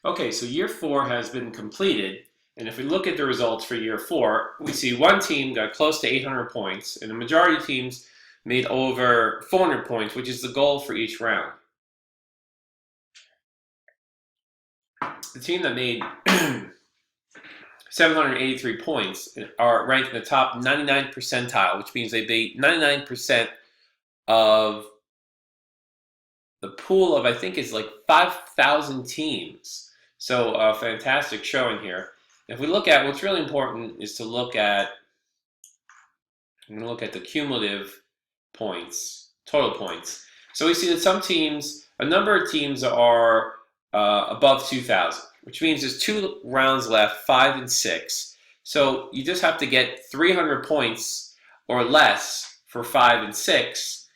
Okay, so year four has been completed, and if we look at the results for year four, we see one team got close to 800 points, and the majority of teams made over 400 points, which is the goal for each round. The team that made 783 points are ranked in the top 99 percentile, which means they beat 99% of the pool of, I think, is like 5,000 teams. So a fantastic showing here. If we look at what's really important is to look at, I'm going to look at the cumulative points, total points. So we see that some teams, a number of teams are above 2,000, which means there's 2 rounds left, 5 and 6. So you just have to get 300 points or less for 5 and 6,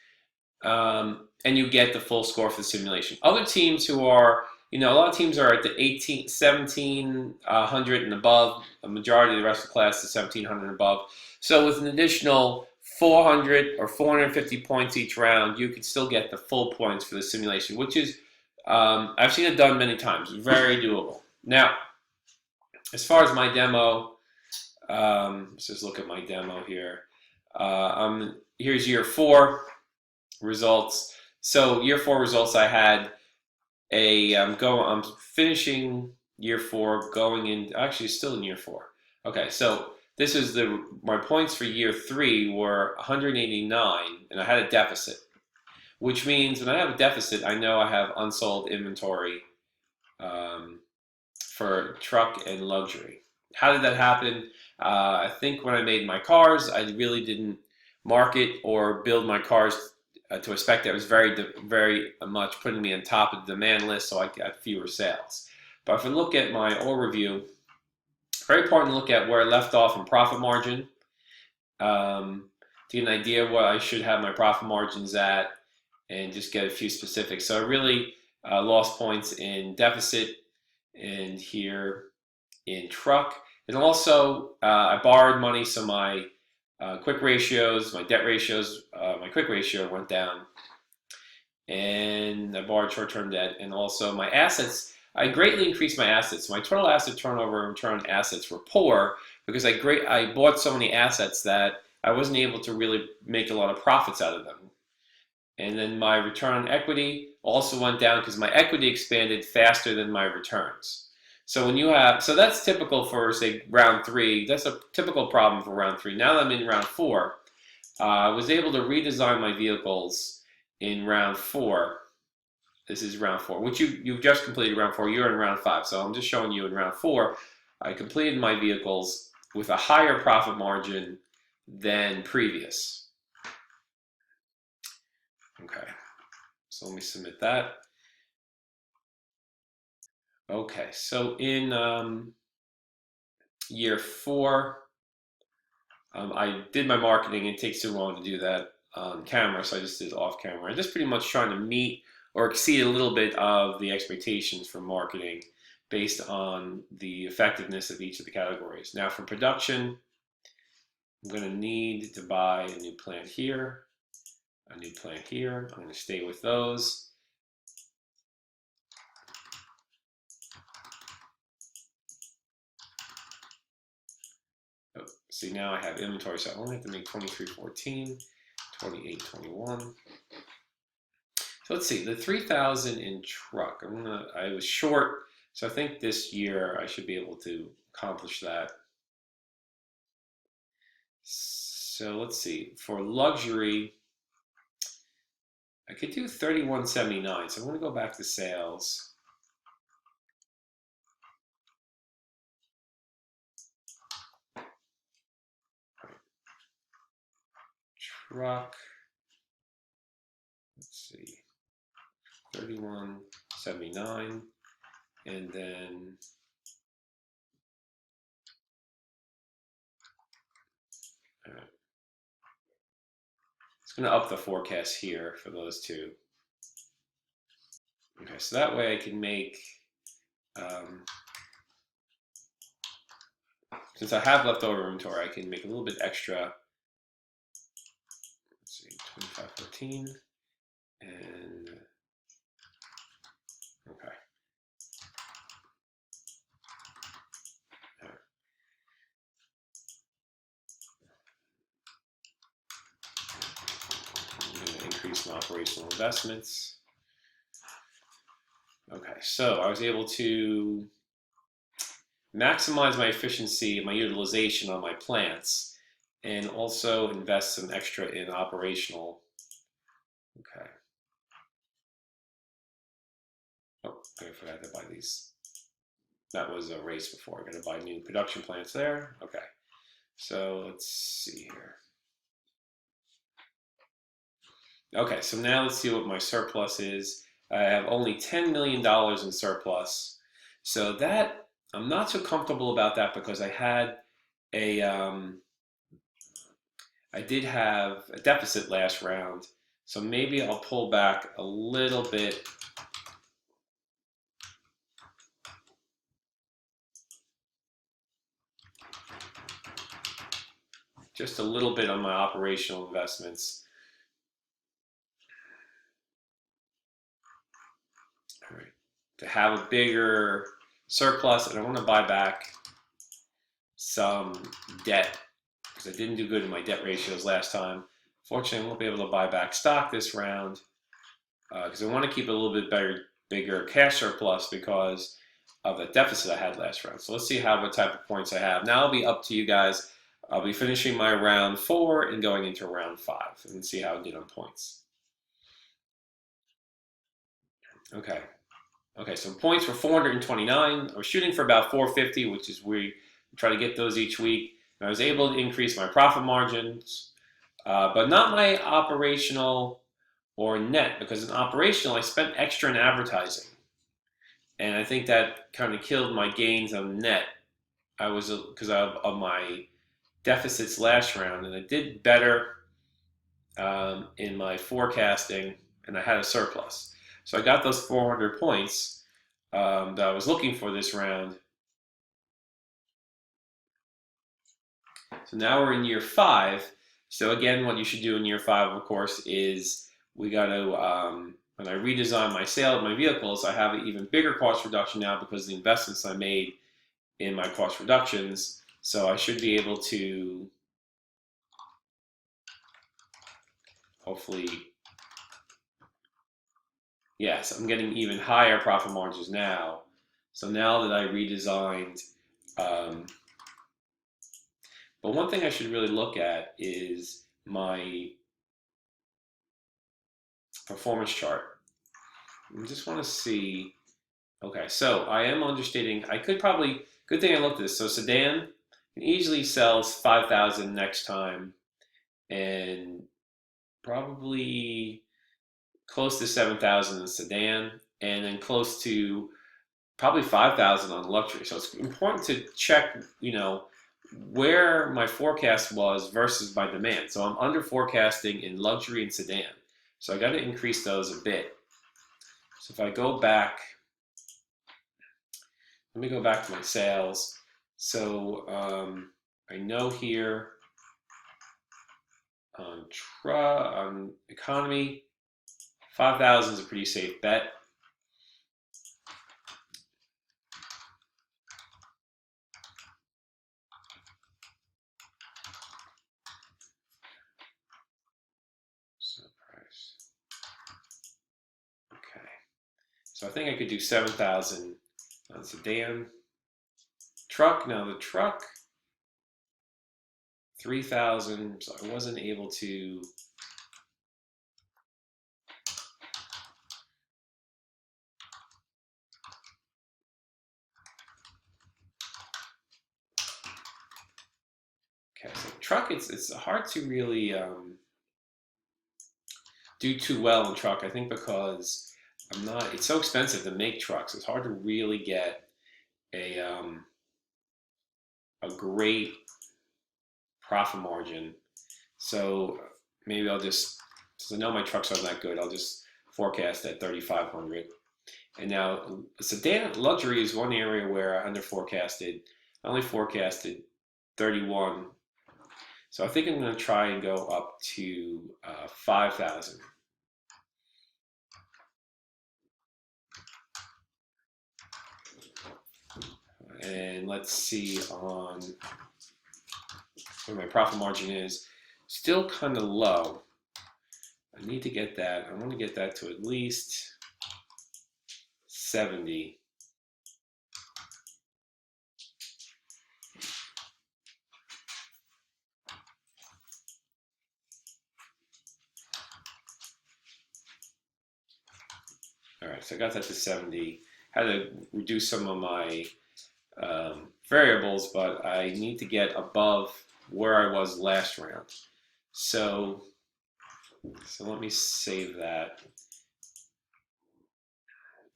and you get the full score for the simulation. Other teams who are, a lot of teams are at the 1,700 and above. A majority of the rest of the class is 1,700 and above. So with an additional 400 or 450 points each round, you can still get the full points for the simulation, which is, I've seen it done many times. Very doable. Now, as far as my demo, let's just look at my demo here. Here's year four results. So year four results, I had I'm finishing year four, going in, actually still in year four. Okay, so this is my points for year three were 189, and I had a deficit, which means when I have a deficit, I know I have unsold inventory for truck and luxury. How did that happen? I think when I made my cars, I really didn't market or build my cars to a spec that was very much putting me on top of the demand list, so I got fewer sales. But if I look at my overview, very important to look at where I left off in profit margin, to get an idea of what I should have my profit margins at, and just get a few specifics. So I really lost points in deficit, and here in truck, and also I borrowed money, so my quick ratios, my debt ratios, my quick ratio went down, and I borrowed short-term debt, and also my assets. I greatly increased my assets. My total asset turnover and return on assets were poor because I bought so many assets that I wasn't able to really make a lot of profits out of them. And then my return on equity also went down because my equity expanded faster than my returns. So that's typical for, say, round three. That's a typical problem for round three. Now that I'm in round four, I was able to redesign my vehicles in round four. This is round four, which you've just completed round four. You're in round five, so I'm just showing you in round four. I completed my vehicles with a higher profit margin than previous. Okay, so let me submit that. Okay, so in year four, I did my marketing. It takes too long to do that on camera, so I just did it off camera. I'm just pretty much trying to meet or exceed a little bit of the expectations for marketing based on the effectiveness of each of the categories. Now for production, I'm going to need to buy a new plant here, a new plant here. I'm going to stay with those. Oh, see, now I have inventory, so I only have to make 2314, 2821. So let's see, the 3,000 in truck. I was short, so I think this year I should be able to accomplish that. So let's see, for luxury, I could do 3179. So I'm going to go back to sales. Truck. Let's see, 3179, and then it's going to up the forecast here for those two. Okay, so that way I can make, since I have leftover inventory, I can make a little bit extra. Let's see, 2514, and okay. increase my operational investments. Okay, so I was able to maximize my efficiency, my utilization on my plants, and also invest some extra in operational. Okay. Oh, I forgot to buy these. That was a race before. I got to buy new production plants there. Okay. So let's see here. Okay, so now let's see what my surplus is. I have only $10 million in surplus. So that, I'm not so comfortable about that because I had a, I did have a deficit last round. So maybe I'll pull back a little bit. Just a little bit on my operational investments. All right. To have a bigger surplus, and I want to buy back some debt because I didn't do good in my debt ratios last time. Fortunately, I won't be able to buy back stock this round because I want to keep a little bit bigger cash surplus because of the deficit I had last round. So let's see what type of points I have. Now it'll be up to you guys. I'll be finishing my round 4 and going into round 5 and see how I did on points. Okay. Okay, so points were 429. I was shooting for about 450, which is we try to get those each week. And I was able to increase my profit margins, but not my operational or net, because in operational I spent extra in advertising. And I think that kind of killed my gains on net. I was, because of my deficits last round, and I did better in my forecasting, and I had a surplus. So I got those 400 points that I was looking for this round. So now we're in year 5. So again, what you should do in year 5, of course, is we got to, when I redesign my sale of my vehicles, I have an even bigger cost reduction now because of the investments I made in my cost reductions. So I should be able to hopefully, yes, I'm getting even higher profit margins now. So now that I redesigned, but one thing I should really look at is my performance chart. I just want to see, okay, so I am understating, I could probably, good thing I looked at this. So sedan can easily sells 5,000 next time and probably close to 7,000 in sedan and then close to probably 5,000 on luxury. So it's important to check, where my forecast was versus my demand. So I'm under forecasting in luxury and sedan. So I got to increase those a bit. So if I go back, let me go back to my sales. So I know here on economy, 5,000 is a pretty safe bet. So I think I could do 7,000 on sedan. Truck, now the truck, 3,000, so I wasn't able to. Okay, so truck, it's hard to really do too well in truck, I think because it's so expensive to make trucks. It's hard to really get a great profit margin. So maybe I'll just, since I know my trucks aren't that good, I'll just forecast at 3,500. And now sedan luxury is one area where I under forecasted. I only forecasted 31. So I think I'm going to try and go up to 5,000. And let's see on where my profit margin is. Still kind of low. I need to get that. I want to get that to at least 70. All right, so I got that to 70. Had to reduce some of my variables, but I need to get above where I was last round. So let me save that.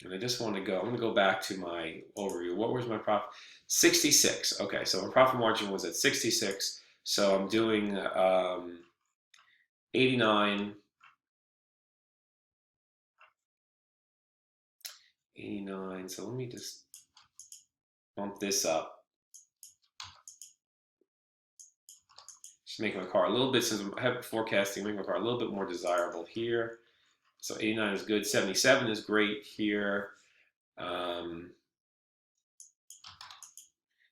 And I just want to go, I'm going to go back to my overview. What was my profit? 66. Okay, so my profit margin was at 66. So I'm doing 89. 89. So let me just bump this up. Just make my car a little bit, since I have forecasting, make my car a little bit more desirable here. So 89 is good. 77 is great here.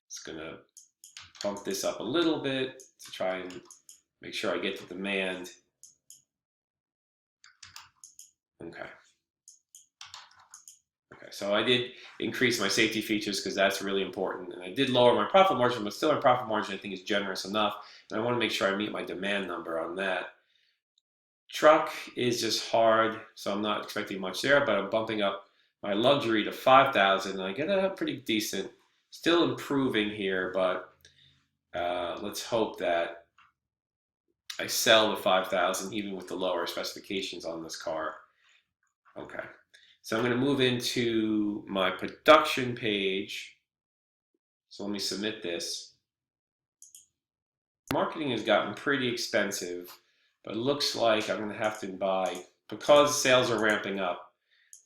It's gonna bump this up a little bit to try and make sure I get the demand. Okay. Okay, so I did increase my safety features because that's really important. And I did lower my profit margin, but still my profit margin I think is generous enough. And I want to make sure I meet my demand number on that. Truck is just hard, so I'm not expecting much there, but I'm bumping up my luxury to 5,000, and I get a pretty decent, still improving here, but let's hope that I sell the 5,000 even with the lower specifications on this car. Okay, so I'm going to move into my production page. So let me submit this. Marketing has gotten pretty expensive, but it looks like I'm going to have to buy, because sales are ramping up,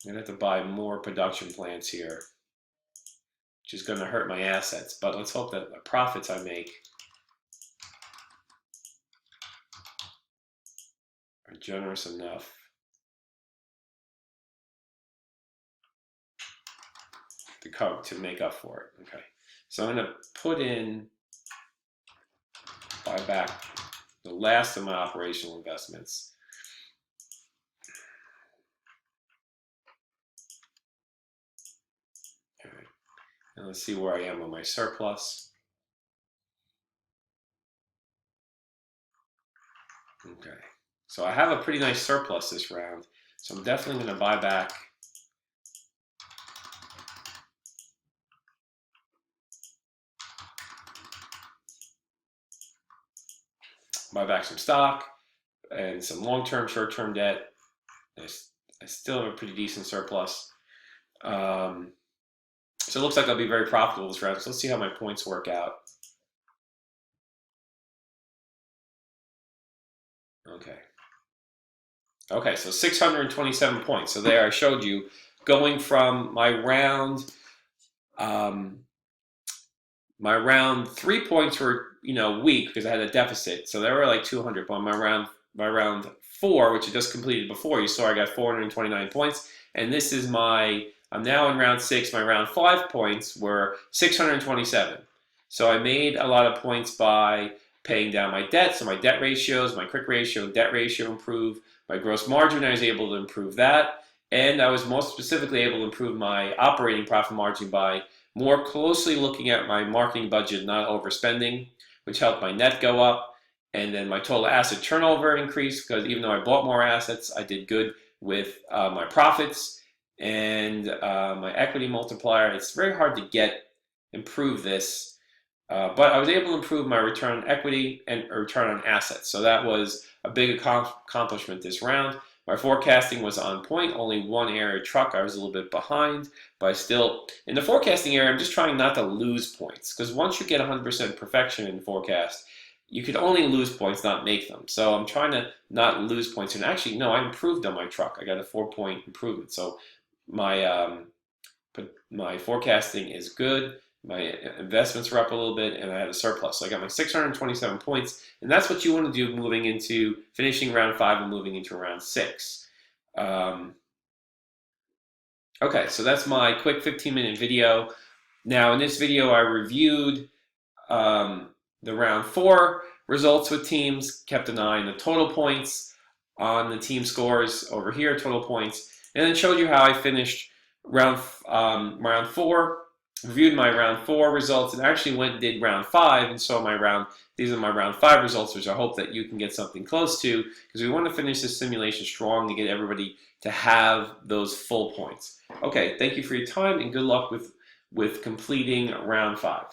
I'm going to have to buy more production plants here, which is going to hurt my assets. But let's hope that the profits I make are generous enough to make up for it. Okay, so I'm going to put in, buy back the last of my operational investments. Okay, and let's see where I am on my surplus. Okay, so I have a pretty nice surplus this round, so I'm definitely going to buy back some stock and some long-term, short-term debt. I still have a pretty decent surplus. So it looks like I'll be very profitable this round. So let's see how my points work out. Okay. Okay, so 627 points. So there I showed you going from my round 3 points were, weak because I had a deficit. So they were like 200. But my round 4, which I just completed before, you saw I got 429 points. And this is I'm now in round 6. My round 5 points were 627. So I made a lot of points by paying down my debt. So my debt ratios, my quick ratio, debt ratio improved. My gross margin, I was able to improve that. And I was most specifically able to improve my operating profit margin by more closely looking at my marketing budget, not overspending, which helped my net go up. And then my total asset turnover increased because even though I bought more assets, I did good with my profits and my equity multiplier. It's very hard to improve this, but I was able to improve my return on equity and return on assets. So that was a big accomplishment this round. My forecasting was on point, only one area truck. I was a little bit behind, but still, in the forecasting area, I'm just trying not to lose points. Because once you get 100% perfection in forecast, you could only lose points, not make them. So I'm trying to not lose points. And actually, no, I improved on my truck. I got a 4-point improvement. So my forecasting is good. My investments were up a little bit, and I had a surplus. So I got my 627 points, and that's what you want to do moving into finishing round 5 and moving into round 6. Okay, so that's my quick 15-minute video. Now, in this video, I reviewed the round 4 results with teams, kept an eye on the total points. on the team scores over here, total points, and then showed you how I finished round 4, reviewed my round 4 results, and actually went and did round 5 and saw these are my round 5 results, which I hope that you can get something close to, because we want to finish this simulation strong to get everybody to have those full points. Okay, thank you for your time and good luck with completing round 5.